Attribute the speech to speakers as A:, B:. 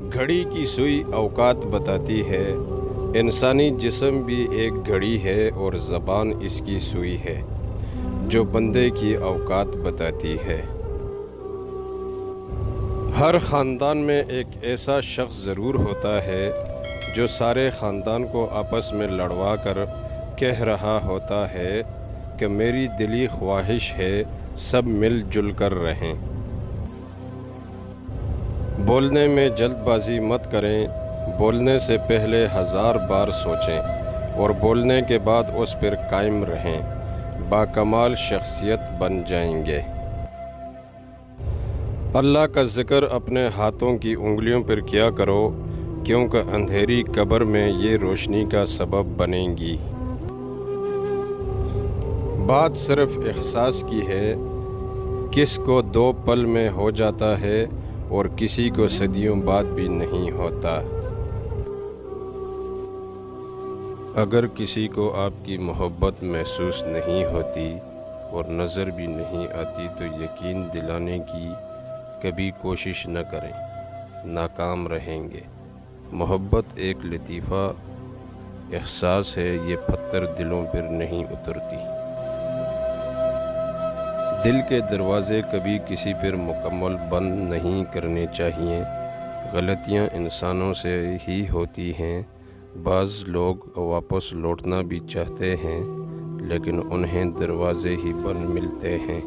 A: घड़ी की सुई औकात बताती है। इंसानी जिस्म भी एक घड़ी है और ज़बान इसकी सुई है जो बंदे की औकात बताती है। हर ख़ानदान में एक ऐसा शख्स ज़रूर होता है जो सारे ख़ानदान को आपस में लड़वा कर कह रहा होता है कि मेरी दिली ख्वाहिश है सब मिल जुल कर रहें। बोलने में जल्दबाजी मत करें, बोलने से पहले 1000 बार सोचें और बोलने के बाद उस पर कायम रहें, बाकमाल शख्सियत बन जाएंगे। अल्लाह का ज़िक्र अपने हाथों की उंगलियों पर किया करो, क्योंकि अंधेरी कब्र में ये रोशनी का सबब बनेंगी। बात सिर्फ एहसास की है, किस को 2 पल में हो जाता है और किसी को सदियों बाद भी नहीं होता। अगर किसी को आपकी मोहब्बत महसूस नहीं होती और नज़र भी नहीं आती तो यकीन दिलाने की कभी कोशिश न करें, नाकाम रहेंगे। मोहब्बत एक लतीफ़ा एहसास है, ये पत्थर दिलों पर नहीं उतरती। दिल के दरवाज़े कभी किसी पर मुकम्मल बंद नहीं करने चाहिए। गलतियां इंसानों से ही होती हैं। बाज़ लोग वापस लौटना भी चाहते हैं लेकिन उन्हें दरवाज़े ही बंद मिलते हैं।